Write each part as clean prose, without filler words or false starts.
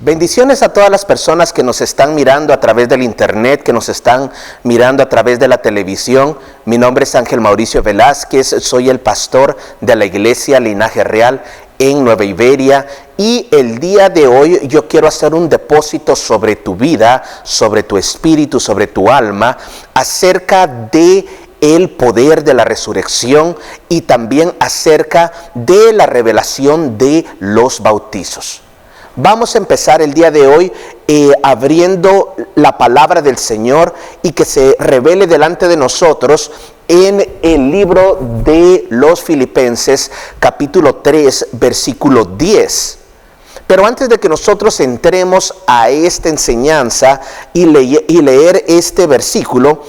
Bendiciones a todas las personas que nos están mirando a través del internet, que nos están mirando a través de la televisión. Mi nombre es Ángel Mauricio Velázquez, soy el pastor de la iglesia Linaje Real en Nueva Iberia, y el día de hoy yo quiero hacer un depósito sobre tu vida, sobre tu espíritu, sobre tu alma, acerca de el poder de la resurrección y también acerca de la revelación de los bautizos. Vamos a empezar el día de hoy abriendo la palabra del Señor y que se revele delante de nosotros en el libro de los Filipenses, capítulo 3, versículo 10. Pero antes de que nosotros entremos a esta enseñanza y leer este versículo,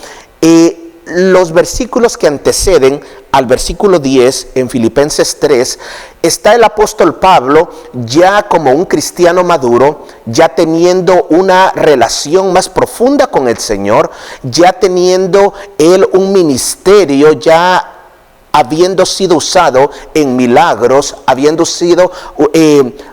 los versículos que anteceden al versículo 10 en Filipenses 3, está el apóstol Pablo ya como un cristiano maduro, ya teniendo una relación más profunda con el Señor, ya teniendo él un ministerio, ya habiendo sido usado en milagros, habiendo sido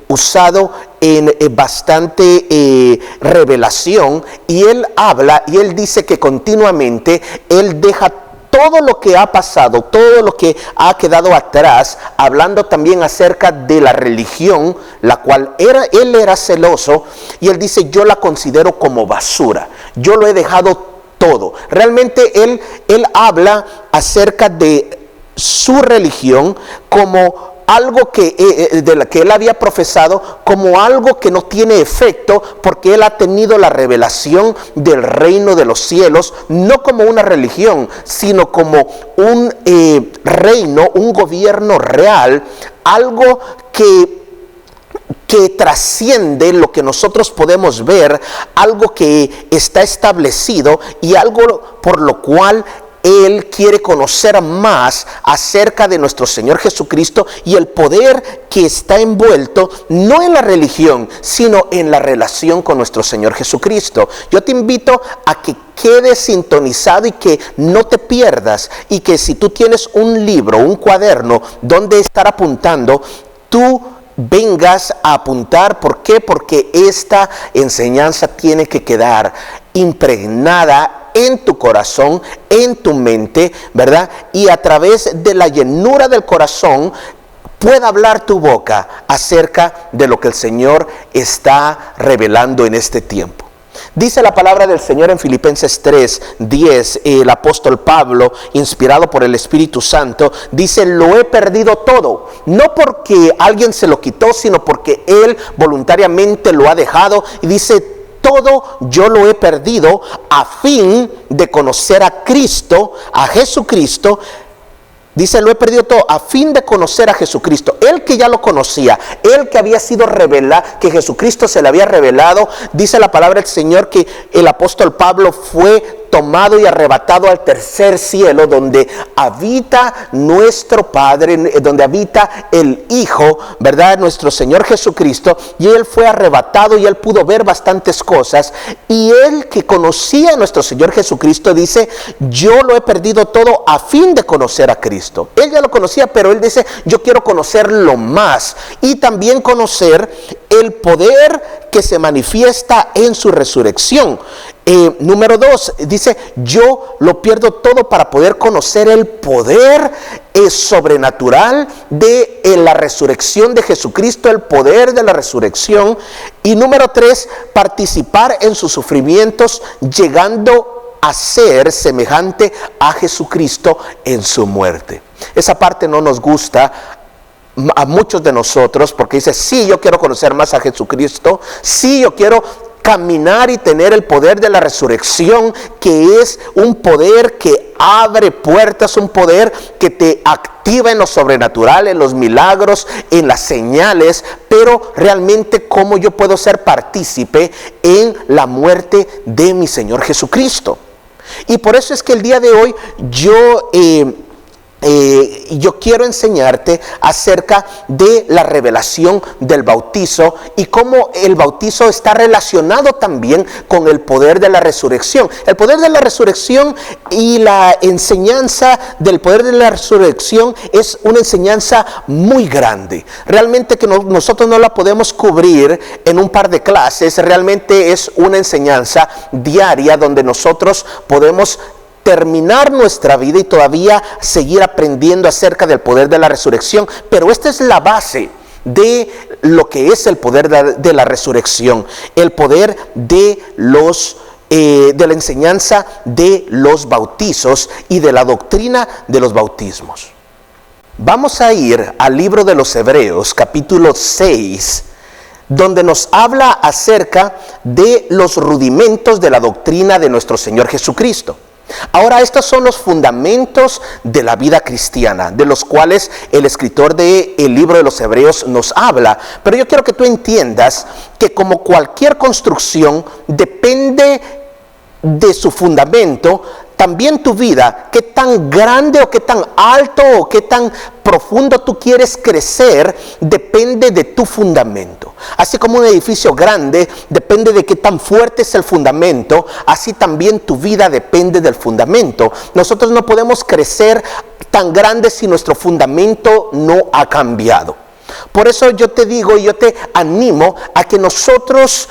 usado en bastante revelación, y él habla y él dice que continuamente él deja todo lo que ha pasado, todo lo que ha quedado atrás, hablando también acerca de la religión, la cual él era celoso, y él dice: yo la considero como basura, yo lo he dejado todo. Realmente él habla acerca de su religión como algo de la que él había profesado, como algo que no tiene efecto, porque él ha tenido la revelación del reino de los cielos, no como una religión, sino como un reino, un gobierno real, algo que trasciende lo que nosotros podemos ver, algo que está establecido y algo por lo cual él quiere conocer más acerca de nuestro Señor Jesucristo y el poder que está envuelto no en la religión, sino en la relación con nuestro Señor Jesucristo. Yo te invito a que quedes sintonizado y que no te pierdas, y que si tú tienes un libro, un cuaderno donde estar apuntando, tú vengas a apuntar. ¿Por qué? Porque esta enseñanza tiene que quedar impregnada en tu corazón, en tu mente, ¿verdad? Y a través de la llenura del corazón pueda hablar tu boca acerca de lo que el Señor está revelando en este tiempo. Dice la palabra del Señor en Filipenses 3, 10, el apóstol Pablo, inspirado por el Espíritu Santo, dice: lo he perdido todo, no porque alguien se lo quitó, sino porque él voluntariamente lo ha dejado, y dice: todo yo lo he perdido a fin de conocer a Cristo, a Jesucristo. Dice: lo he perdido todo a fin de conocer a Jesucristo. Él que ya lo conocía, él que había sido revelado, que Jesucristo se le había revelado. Dice la palabra del Señor que el apóstol Pablo fue tomado y arrebatado al tercer cielo, donde habita nuestro Padre, donde habita el Hijo, ¿verdad? Nuestro Señor Jesucristo. Y él fue arrebatado y él pudo ver bastantes cosas. Y él que conocía a nuestro Señor Jesucristo dice: yo lo he perdido todo a fin de conocer a Cristo. Él ya lo conocía, pero él dice: yo quiero conocerlo más, y también conocer el poder que se manifiesta en su resurrección. Número 2, dice: yo lo pierdo todo para poder conocer el poder sobrenatural de la resurrección de Jesucristo, el poder de la resurrección. Y número 3, participar en sus sufrimientos, llegando a ser semejante a Jesucristo en su muerte. Esa parte no nos gusta a muchos de nosotros, porque dice: sí, yo quiero conocer más a Jesucristo, sí, yo quiero caminar y tener el poder de la resurrección, que es un poder que abre puertas, un poder que te activa en lo sobrenatural, en los milagros, en las señales. Pero realmente, ¿cómo yo puedo ser partícipe en la muerte de mi Señor Jesucristo? Y por eso es que el día de hoy yo yo quiero enseñarte acerca de la revelación del bautizo y cómo el bautizo está relacionado también con el poder de la resurrección. El poder de la resurrección y la enseñanza del poder de la resurrección es una enseñanza muy grande. Realmente que nosotros no la podemos cubrir en un par de clases. Realmente es una enseñanza diaria donde nosotros podemos terminar nuestra vida y todavía seguir aprendiendo acerca del poder de la resurrección. Pero esta es la base de lo que es el poder de la resurrección, el poder de la enseñanza de los bautizos y de la doctrina de los bautismos. Vamos a ir al libro de los Hebreos, capítulo 6, donde nos habla acerca de los rudimentos de la doctrina de nuestro Señor Jesucristo. Ahora, estos son los fundamentos de la vida cristiana, de los cuales el escritor del libro de los Hebreos nos habla. Pero yo quiero que tú entiendas que como cualquier construcción depende de su fundamento, también tu vida, qué tan grande o qué tan alto o qué tan profundo tú quieres crecer, depende de tu fundamento. Así como un edificio grande depende de qué tan fuerte es el fundamento, así también tu vida depende del fundamento. Nosotros no podemos crecer tan grande si nuestro fundamento no ha cambiado. Por eso yo te digo y yo te animo a que nosotros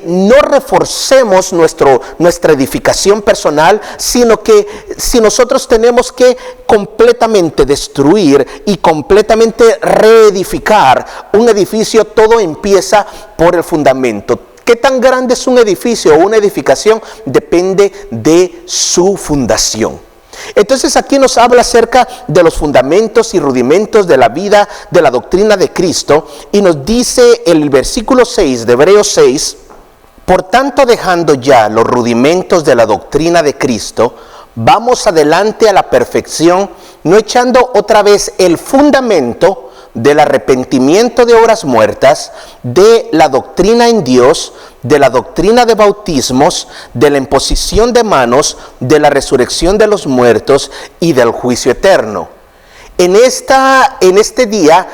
no reforcemos nuestra edificación personal, sino que si nosotros tenemos que completamente destruir y completamente reedificar un edificio, todo empieza por el fundamento. ¿Qué tan grande es un edificio o una edificación? Depende de su fundación. Entonces aquí nos habla acerca de los fundamentos y rudimentos de la vida, de la doctrina de Cristo, y nos dice el versículo 6 de Hebreos 6, por tanto, dejando ya los rudimentos de la doctrina de Cristo, vamos adelante a la perfección, no echando otra vez el fundamento del arrepentimiento de obras muertas, de la doctrina en Dios, de la doctrina de bautismos, de la imposición de manos, de la resurrección de los muertos y del juicio eterno. En este día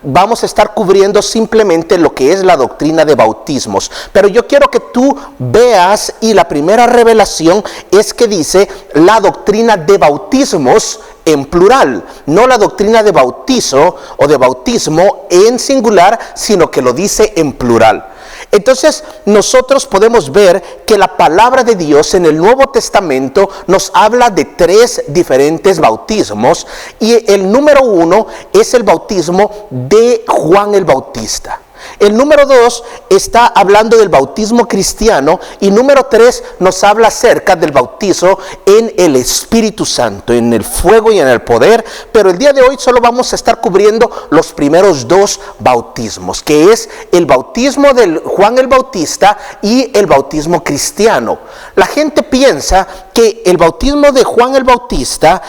vamos a estar cubriendo simplemente lo que es la doctrina de bautismos. Pero yo quiero que tú veas, y la primera revelación es que dice la doctrina de bautismos en plural, no la doctrina de bautizo o de bautismo en singular, sino que lo dice en plural. Entonces nosotros podemos ver que la palabra de Dios en el Nuevo Testamento nos habla de 3 diferentes bautismos, y el número 1 es el bautismo de Juan el Bautista. El número 2 está hablando del bautismo cristiano, y número 3 nos habla acerca del bautizo en el Espíritu Santo, en el fuego y en el poder. Pero el día de hoy solo vamos a estar cubriendo los primeros 2 bautismos, que es el bautismo de Juan el Bautista y el bautismo cristiano. La gente piensa que el bautismo de Juan el Bautista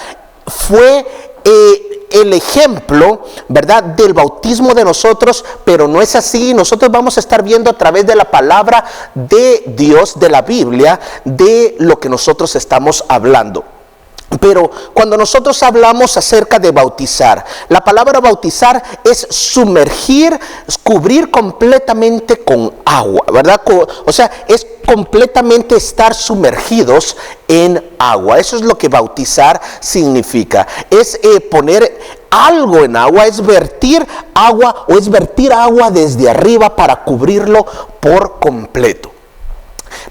fue el ejemplo, ¿verdad?, del bautismo de nosotros, pero no es así. Nosotros vamos a estar viendo a través de la palabra de Dios, de la Biblia, de lo que nosotros estamos hablando. Pero cuando nosotros hablamos acerca de bautizar, la palabra bautizar es sumergir, cubrir completamente con agua, ¿verdad? O sea, es completamente estar sumergidos en agua. Eso es lo que bautizar significa. Es poner algo en agua, es vertir agua, o es vertir agua desde arriba para cubrirlo por completo.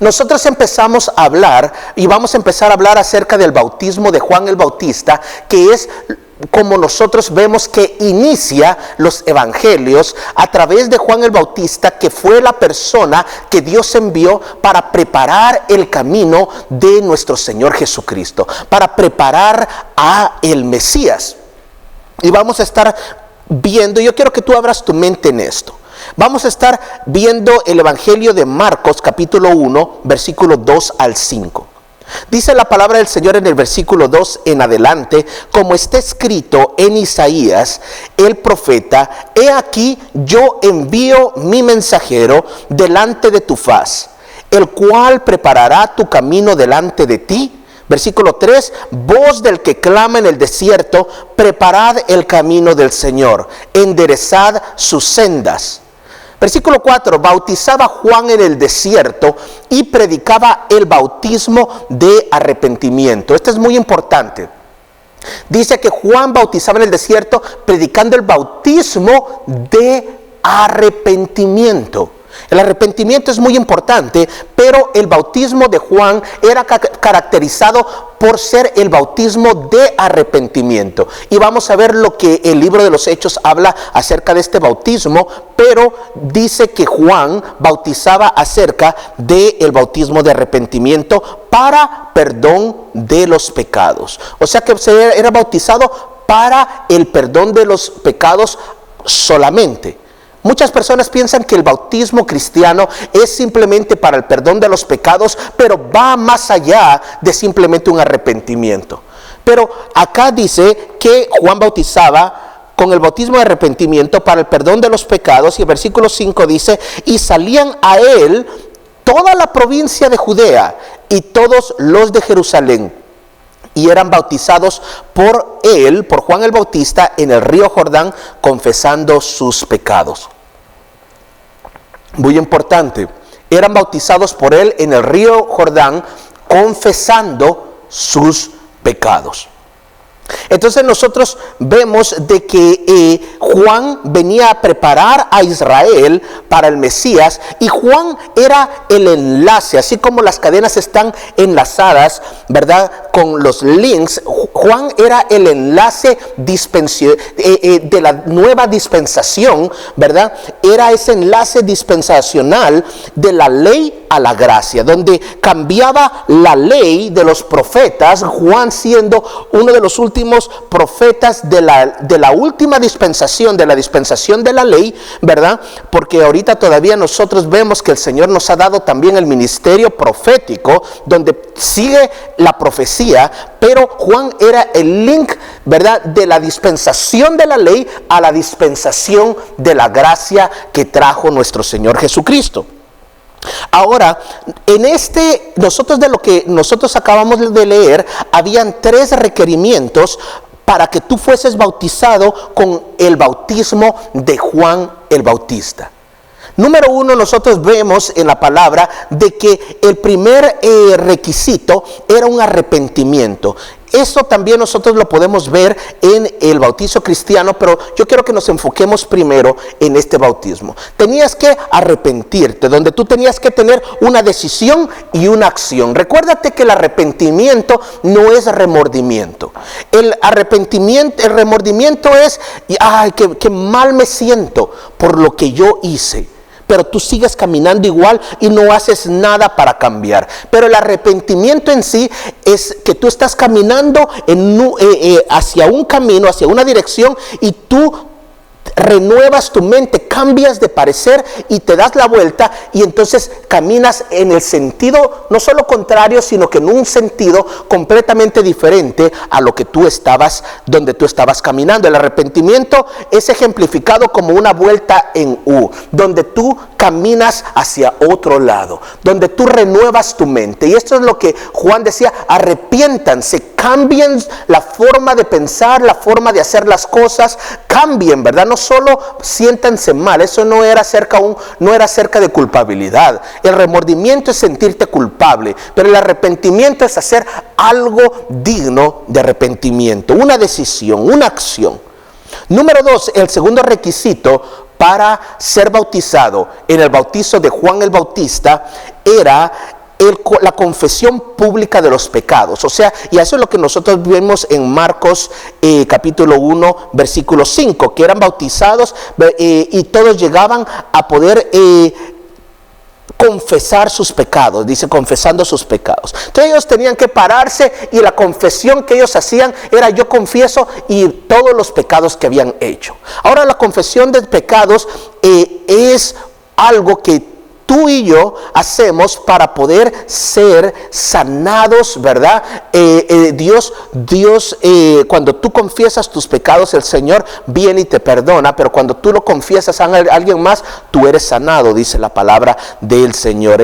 Nosotros empezamos a hablar, y vamos a empezar a hablar acerca del bautismo de Juan el Bautista, que es como nosotros vemos que inicia los evangelios a través de Juan el Bautista, que fue la persona que Dios envió para preparar el camino de nuestro Señor Jesucristo, para preparar a el Mesías. Y vamos a estar viendo, yo quiero que tú abras tu mente en esto. Vamos a estar viendo el Evangelio de Marcos, capítulo 1, versículos 2 al 5. Dice la palabra del Señor en el versículo 2 en adelante, como está escrito en Isaías, el profeta: he aquí, yo envío mi mensajero delante de tu faz, el cual preparará tu camino delante de ti. Versículo 3, voz del que clama en el desierto, preparad el camino del Señor, enderezad sus sendas. Versículo 4, bautizaba Juan en el desierto y predicaba el bautismo de arrepentimiento. Esto es muy importante. Dice que Juan bautizaba en el desierto predicando el bautismo de arrepentimiento. El arrepentimiento es muy importante, pero el bautismo de Juan era caracterizado por ser el bautismo de arrepentimiento. Y vamos a ver lo que el libro de los Hechos habla acerca de este bautismo, pero dice que Juan bautizaba acerca del bautismo de arrepentimiento para perdón de los pecados. O sea que era bautizado para el perdón de los pecados solamente. Muchas personas piensan que el bautismo cristiano es simplemente para el perdón de los pecados, pero va más allá de simplemente un arrepentimiento. Pero acá dice que Juan bautizaba con el bautismo de arrepentimiento para el perdón de los pecados, y el versículo 5 dice, y salían a él toda la provincia de Judea y todos los de Jerusalén, y eran bautizados por él, por Juan el Bautista, en el río Jordán, confesando sus pecados. Muy importante, eran bautizados por él en el río Jordán, confesando sus pecados. Entonces nosotros vemos de que Juan venía a preparar a Israel para el Mesías, y Juan era el enlace, así como las cadenas están enlazadas, ¿verdad?, con los links. Juan era el enlace de la nueva dispensación, ¿verdad? Era ese enlace dispensacional de la ley a la gracia, donde cambiaba la ley de los profetas, Juan siendo uno de los últimos profetas de la última dispensación, de la dispensación de la ley, ¿verdad? Porque ahorita todavía nosotros vemos que el Señor nos ha dado también el ministerio profético, donde sigue la profecía, pero Juan era el link, ¿verdad?, de la dispensación de la ley a la dispensación de la gracia que trajo nuestro Señor Jesucristo. Ahora, nosotros de lo que nosotros acabamos de leer, habían 3 requerimientos para que tú fueses bautizado con el bautismo de Juan el Bautista. Número 1, nosotros vemos en la palabra de que el primer requisito era un arrepentimiento. Eso también nosotros lo podemos ver en el bautizo cristiano, pero yo quiero que nos enfoquemos primero en este bautismo. Tenías que arrepentirte, donde tú tenías que tener una decisión y una acción. Recuérdate que el arrepentimiento no es remordimiento. El remordimiento es, ay, qué mal me siento por lo que yo hice. Pero tú sigues caminando igual y no haces nada para cambiar. Pero el arrepentimiento en sí es que tú estás caminando hacia un camino, hacia una dirección, y tú renuevas tu mente, cambias de parecer y te das la vuelta, y entonces caminas en el sentido no solo contrario, sino que en un sentido completamente diferente a lo que donde tú estabas caminando. El arrepentimiento es ejemplificado como una vuelta en U, donde tú caminas hacia otro lado, donde tú renuevas tu mente. Y esto es lo que Juan decía: arrepiéntanse, cambien la forma de pensar, la forma de hacer las cosas, cambien, ¿verdad? No solo siéntanse mal. Eso no era acerca de culpabilidad. El remordimiento es sentirte culpable, pero el arrepentimiento es hacer algo digno de arrepentimiento, una decisión, una acción. Número 2, el segundo requisito para ser bautizado en el bautizo de Juan el Bautista era la confesión pública de los pecados. O sea, y eso es lo que nosotros vemos en Marcos capítulo 1 versículo 5, que eran bautizados y todos llegaban a poder confesar sus pecados. Dice, confesando sus pecados. Entonces ellos tenían que pararse, y la confesión que ellos hacían era: yo confieso y todos los pecados que habían hecho. Ahora, la confesión de pecados es algo que tú y yo hacemos para poder ser sanados, ¿verdad? Dios, cuando tú confiesas tus pecados, el Señor viene y te perdona, pero cuando tú lo confiesas a alguien más, tú eres sanado, dice la palabra del Señor.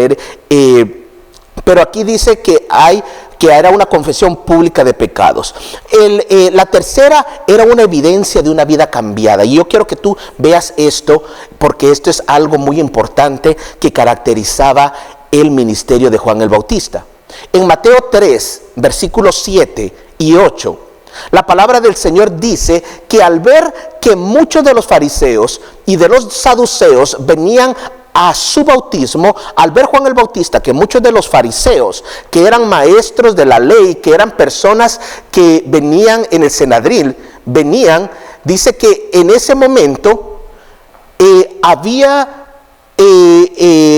Pero aquí dice que hay que era una confesión pública de pecados. La tercera era una evidencia de una vida cambiada. Y yo quiero que tú veas esto, porque esto es algo muy importante que caracterizaba el ministerio de Juan el Bautista. En Mateo 3, versículos 7 y 8, la palabra del Señor dice que al ver que muchos de los fariseos y de los saduceos venían a su bautismo, al ver Juan el Bautista que muchos de los fariseos, que eran maestros de la ley, que eran personas que venían en el Senedrín, dice que en ese momento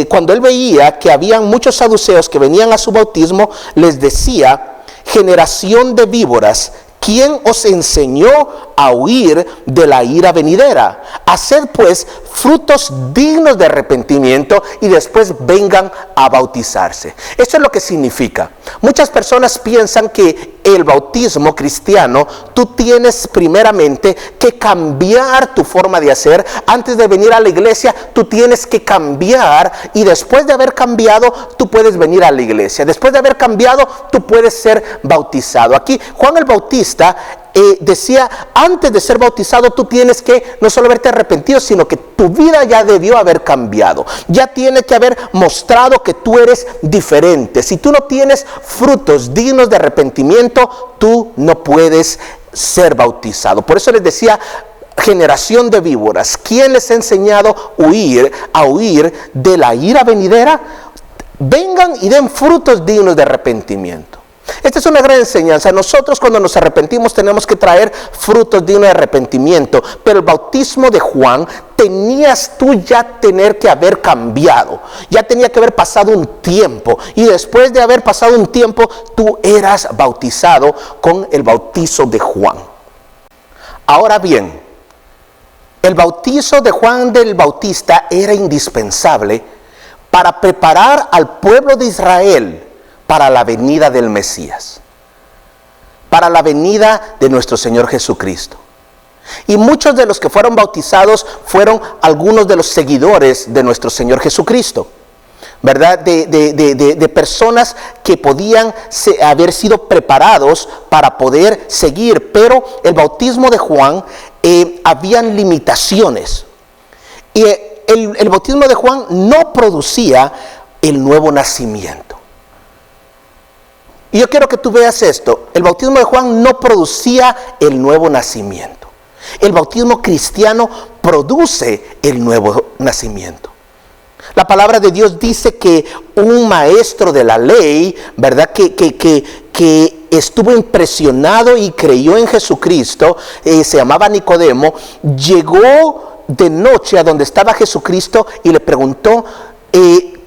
cuando él veía que habían muchos saduceos que venían a su bautismo, les decía: generación de víboras, ¿quién os enseñó a huir de la ira venidera? Haced pues frutos dignos de arrepentimiento y después vengan a bautizarse. Esto es lo que significa. Muchas personas piensan que el bautismo cristiano, tú tienes primeramente que cambiar tu forma de hacer. Antes de venir a la iglesia, tú tienes que cambiar, y después de haber cambiado, tú puedes venir a la iglesia. Después de haber cambiado, tú puedes ser bautizado. Aquí Juan el Bautista decía: antes de ser bautizado tú tienes que no solo haberte arrepentido, sino que tu vida ya debió haber cambiado. Ya tiene que haber mostrado que tú eres diferente. Si tú no tienes frutos dignos de arrepentimiento, tú no puedes ser bautizado. Por eso les decía: generación de víboras, ¿quién les ha enseñado a huir de la ira venidera? Vengan y den frutos dignos de arrepentimiento. Esta es una gran enseñanza. Nosotros, cuando nos arrepentimos, tenemos que traer frutos dignos de arrepentimiento. Pero el bautismo de Juan, tenías tú ya tener que haber cambiado. Ya tenía que haber pasado un tiempo. Y después de haber pasado un tiempo, tú eras bautizado con el bautizo de Juan. Ahora bien, el bautizo de Juan el Bautista era indispensable para preparar al pueblo de Israel para la venida del Mesías, para la venida de nuestro Señor Jesucristo. Y muchos de los que fueron bautizados fueron algunos de los seguidores de nuestro Señor Jesucristo, ¿verdad? De personas que podían haber sido preparados para poder seguir. Pero el bautismo de Juan, habían limitaciones. Y el bautismo de Juan no producía el nuevo nacimiento. Y yo quiero que tú veas esto. El bautismo de Juan no producía el nuevo nacimiento. El bautismo cristiano produce el nuevo nacimiento. La palabra de Dios dice que un maestro de la ley, ¿verdad?, que estuvo impresionado y creyó en Jesucristo, se llamaba Nicodemo, llegó de noche a donde estaba Jesucristo y le preguntó: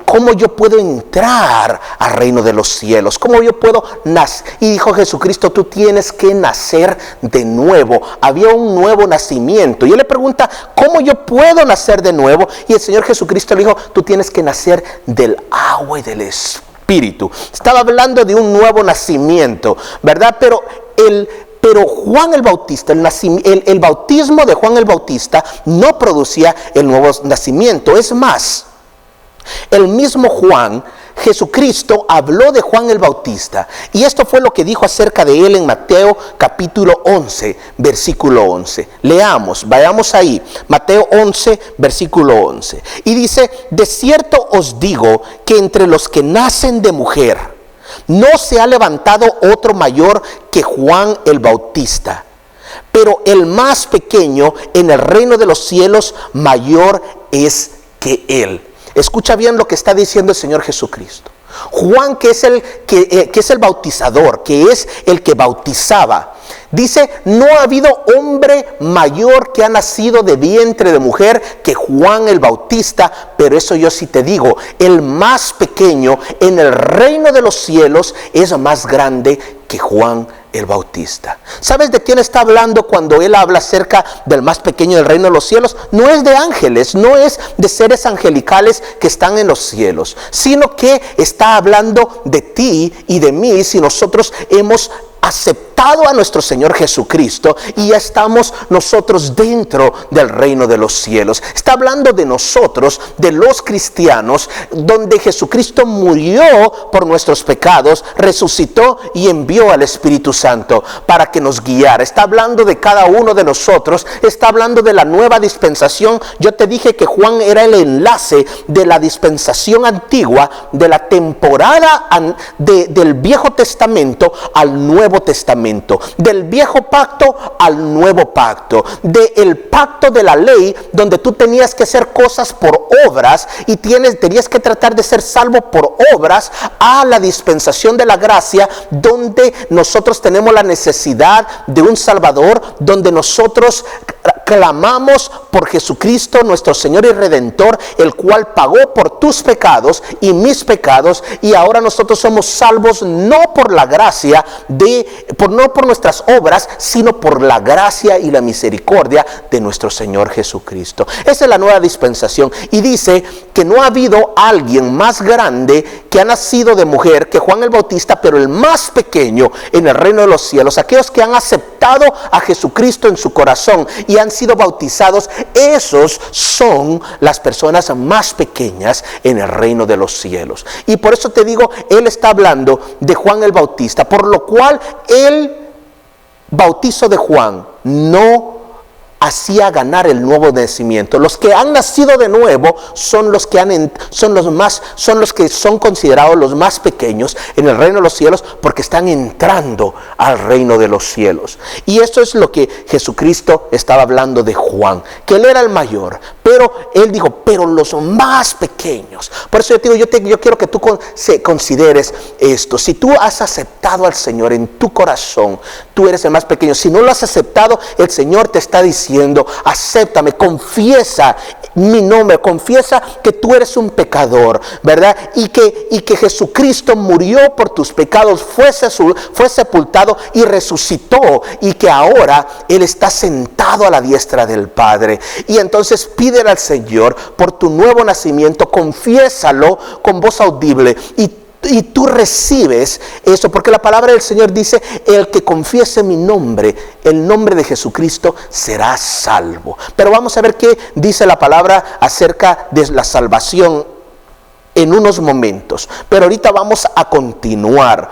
¿cómo yo puedo entrar al reino de los cielos? ¿Cómo yo puedo nacer? Y dijo Jesucristo: tú tienes que nacer de nuevo. Había un nuevo nacimiento. Y él le pregunta: ¿cómo yo puedo nacer de nuevo? Y el Señor Jesucristo le dijo: tú tienes que nacer del agua y del Espíritu. Estaba hablando de un nuevo nacimiento, ¿verdad? Pero Juan el Bautista, el bautismo de Juan el Bautista no producía el nuevo nacimiento. Es más, el mismo Juan, Jesucristo, habló de Juan el Bautista, y esto fue lo que dijo acerca de él en Mateo capítulo 11, versículo 11. Leamos, vayamos ahí, Mateo 11, versículo 11. Y dice: de cierto os digo que entre los que nacen de mujer no se ha levantado otro mayor que Juan el Bautista, pero el más pequeño en el reino de los cielos mayor es que él. Escucha bien lo que está diciendo el Señor Jesucristo. Juan, que es el bautizador, que es el que bautizaba, dice: no ha habido hombre mayor que ha nacido de vientre de mujer que Juan el Bautista, pero eso yo sí te digo, el más pequeño en el reino de los cielos es más grande que Juan el Bautista. ¿Sabes de quién está hablando cuando él habla acerca del más pequeño del reino de los cielos? No es de ángeles, no es de seres angelicales que están en los cielos, sino que está hablando de ti y de mí si nosotros hemos aceptado aceptado a nuestro Señor Jesucristo y ya estamos nosotros dentro del reino de los cielos. Está hablando de nosotros, de los cristianos, donde Jesucristo murió por nuestros pecados, resucitó y envió al Espíritu Santo para que nos guiara. Está hablando de cada uno de nosotros, está hablando de la nueva dispensación. Yo te dije que Juan era el enlace de la dispensación antigua, de la temporada del Viejo Testamento al Nuevo Testamento, del Viejo Pacto al Nuevo Pacto, del pacto de la ley, donde tú tenías que hacer cosas por obras y tenías que tratar de ser salvo por obras, a la dispensación de la gracia, donde nosotros tenemos la necesidad de un Salvador, donde nosotros clamamos por Jesucristo nuestro Señor y Redentor, el cual pagó por tus pecados y mis pecados, y ahora nosotros somos salvos no por la gracia, no por nuestras obras, sino por la gracia y la misericordia de nuestro Señor Jesucristo. Esa es la nueva dispensación, y dice que no ha habido alguien más grande que ha nacido de mujer que Juan el Bautista, pero el más pequeño en el reino de los cielos. Aquellos que han aceptado a Jesucristo en su corazón y han sido bautizados, esos son las personas más pequeñas en el reino de los cielos. Y por eso te digo, él está hablando de Juan el Bautista, por lo cual el bautizo de Juan no hacía ganar el nuevo nacimiento. Los que han nacido de nuevo son los que son considerados los más pequeños en el reino de los cielos, porque están entrando al reino de los cielos. Y eso es lo que Jesucristo estaba hablando de Juan, que él era el mayor, pero él dijo, pero los más pequeños. Por eso yo te digo, yo quiero que tú consideres esto. Si tú has aceptado al Señor en tu corazón, tú eres el más pequeño. Si no lo has aceptado, el Señor te está diciendo, acéptame, confiesa mi nombre, confiesa que tú eres un pecador, ¿verdad? Y que Jesucristo murió por tus pecados, fue sepultado y resucitó, y que ahora Él está sentado a la diestra del Padre. Y entonces pídele al Señor por tu nuevo nacimiento, confiésalo con voz audible, y tú recibes eso, porque la palabra del Señor dice, el que confiese mi nombre, el nombre de Jesucristo, será salvo. Pero vamos a ver qué dice la palabra acerca de la salvación en unos momentos. Pero ahorita vamos a continuar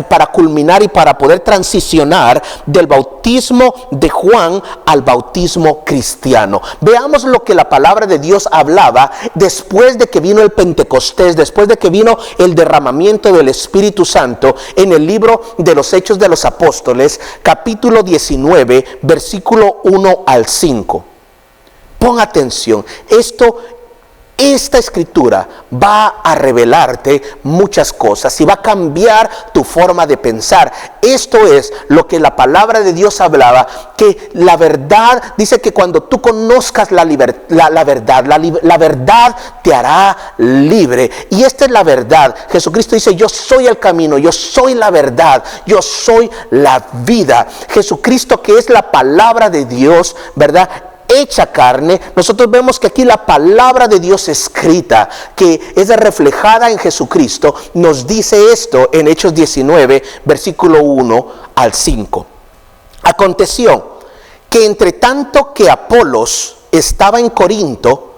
para culminar y para poder transicionar del bautismo de Juan al bautismo cristiano. Veamos lo que la palabra de Dios hablaba después de que vino el Pentecostés, después de que vino el derramamiento del Espíritu Santo, en el libro de los Hechos de los Apóstoles, capítulo 19, versículo 1 al 5. Pon atención, esta escritura va a revelarte muchas cosas y va a cambiar tu forma de pensar. Esto es lo que la palabra de Dios hablaba, que la verdad, dice que cuando tú conozcas la verdad te hará libre. Y esta es la verdad. Jesucristo dice, yo soy el camino, yo soy la verdad, yo soy la vida. Jesucristo, que es la palabra de Dios, ¿verdad?, hecha carne. Nosotros vemos que aquí la palabra de Dios escrita, que es reflejada en Jesucristo, nos dice esto en Hechos 19, versículo 1 al 5. Aconteció que entre tanto que Apolos estaba en Corinto,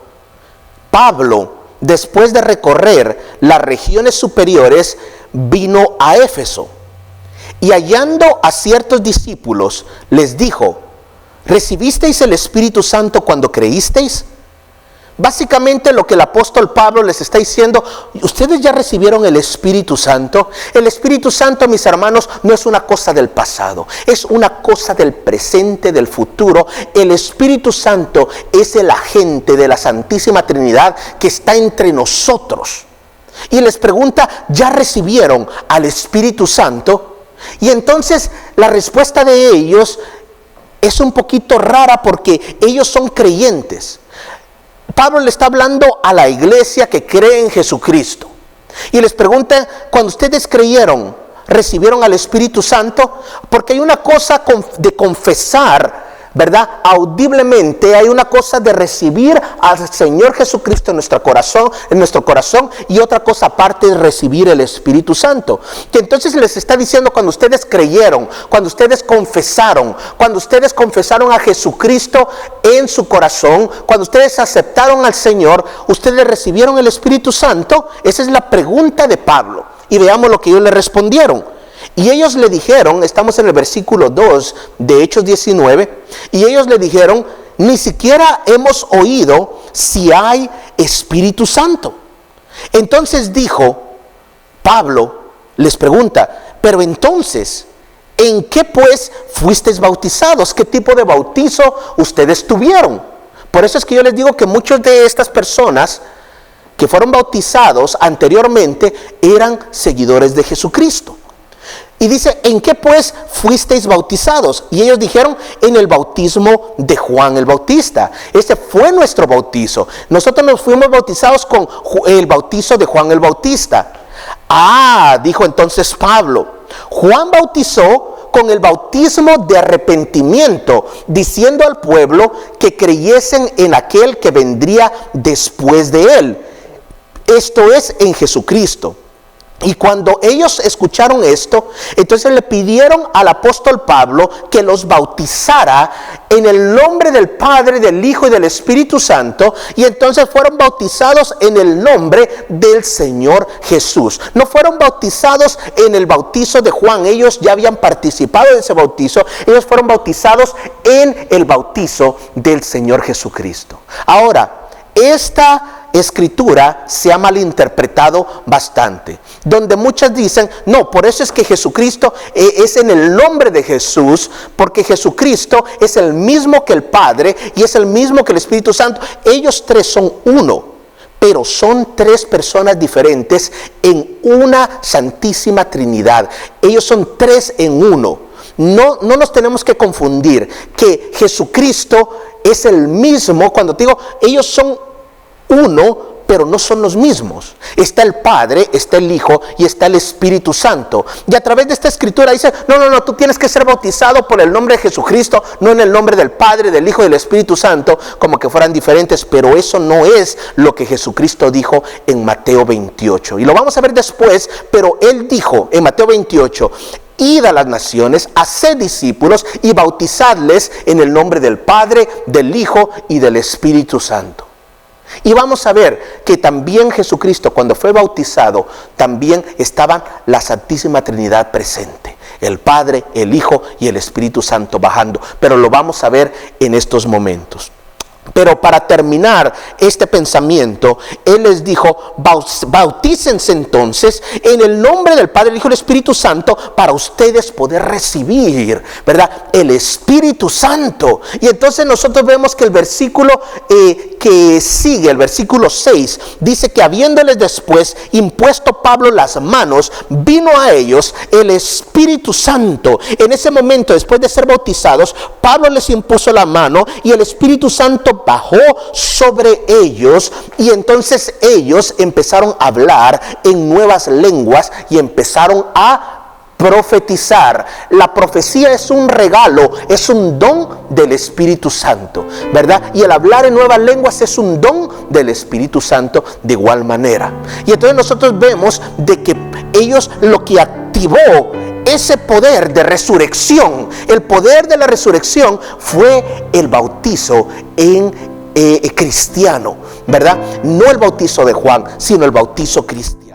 Pablo, después de recorrer las regiones superiores, vino a Éfeso, y hallando a ciertos discípulos, les dijo, ¿recibisteis el Espíritu Santo cuando creísteis? Básicamente lo que el apóstol Pablo les está diciendo, ustedes ya recibieron el Espíritu Santo. El Espíritu Santo, mis hermanos, no es una cosa del pasado, es una cosa del presente, del futuro. El Espíritu Santo es el agente de la Santísima Trinidad que está entre nosotros. Y les pregunta, ¿ya recibieron al Espíritu Santo? Y entonces la respuesta de ellos es un poquito rara, porque ellos son creyentes. Pablo le está hablando a la iglesia que cree en Jesucristo y les pregunta, cuando ustedes creyeron, ¿recibieron al Espíritu Santo? Porque hay una cosa de confesar ¿verdad? Audiblemente hay una cosa de recibir al Señor Jesucristo en nuestro corazón, y otra cosa aparte es recibir el Espíritu Santo. Que entonces les está diciendo, cuando ustedes creyeron, cuando ustedes confesaron a Jesucristo en su corazón, cuando ustedes aceptaron al Señor, ustedes recibieron el Espíritu Santo. Esa es la pregunta de Pablo, y veamos lo que ellos le respondieron. Y ellos le dijeron, estamos en el versículo 2 de Hechos 19, y ellos le dijeron: ni siquiera hemos oído si hay Espíritu Santo. Entonces dijo Pablo, les pregunta: pero entonces, ¿en qué pues fuisteis bautizados? ¿Qué tipo de bautizo ustedes tuvieron? Por eso es que yo les digo que muchos de estas personas que fueron bautizados anteriormente eran seguidores de Jesucristo. Y dice: ¿en qué pues fuisteis bautizados? Y ellos dijeron: en el bautismo de Juan el Bautista. Ese fue nuestro bautizo. Nosotros nos fuimos bautizados con el bautizo de Juan el Bautista. Dijo entonces Pablo: Juan bautizó con el bautismo de arrepentimiento, diciendo al pueblo que creyesen en aquel que vendría después de él, esto es, en Jesucristo. Y cuando ellos escucharon esto, entonces le pidieron al apóstol Pablo que los bautizara en el nombre del Padre, del Hijo y del Espíritu Santo. Y entonces fueron bautizados en el nombre del Señor Jesús. No fueron bautizados en el bautizo de Juan. Ellos ya habían participado de ese bautizo. Ellos fueron bautizados en el bautizo del Señor Jesucristo. Ahora, esta escritura se ha malinterpretado bastante, donde muchas dicen: no, por eso es que Jesucristo es en el nombre de Jesús, porque Jesucristo es el mismo que el Padre y es el mismo que el Espíritu Santo. Ellos tres son uno, pero son tres personas diferentes en una santísima Trinidad. Ellos son tres en uno. No nos tenemos que confundir que Jesucristo es el mismo. Cuando te digo, ellos son uno, pero no son los mismos. Está el Padre, está el Hijo y está el Espíritu Santo. Y a través de esta escritura dice: no, tú tienes que ser bautizado por el nombre de Jesucristo, no en el nombre del Padre, del Hijo y del Espíritu Santo, como que fueran diferentes. Pero eso no es lo que Jesucristo dijo en Mateo 28. Y lo vamos a ver después, pero Él dijo en Mateo 28: id a las naciones, haced discípulos y bautizadles en el nombre del Padre, del Hijo y del Espíritu Santo. Y vamos a ver que también Jesucristo, cuando fue bautizado, también estaba la Santísima Trinidad presente: el Padre, el Hijo y el Espíritu Santo bajando. Pero lo vamos a ver en estos momentos. Pero para terminar este pensamiento, Él les dijo: bautícense entonces en el nombre del Padre, el Hijo y el Espíritu Santo, para ustedes poder recibir, ¿verdad?, el Espíritu Santo. Y entonces nosotros vemos que el versículo que sigue, el versículo 6, dice que habiéndoles después impuesto Pablo las manos, vino a ellos el Espíritu Santo. En ese momento, después de ser bautizados, Pablo les impuso la mano y el Espíritu Santo bajó sobre ellos, y entonces ellos empezaron a hablar en nuevas lenguas y empezaron a profetizar. La profecía es un regalo, es un don del Espíritu Santo, ¿verdad? Y el hablar en nuevas lenguas es un don del Espíritu Santo de igual manera. Y entonces nosotros vemos de que ellos, lo que activó ese poder de resurrección, el poder de la resurrección, fue el bautizo en cristiano, ¿verdad? No el bautizo de Juan, sino el bautizo cristiano.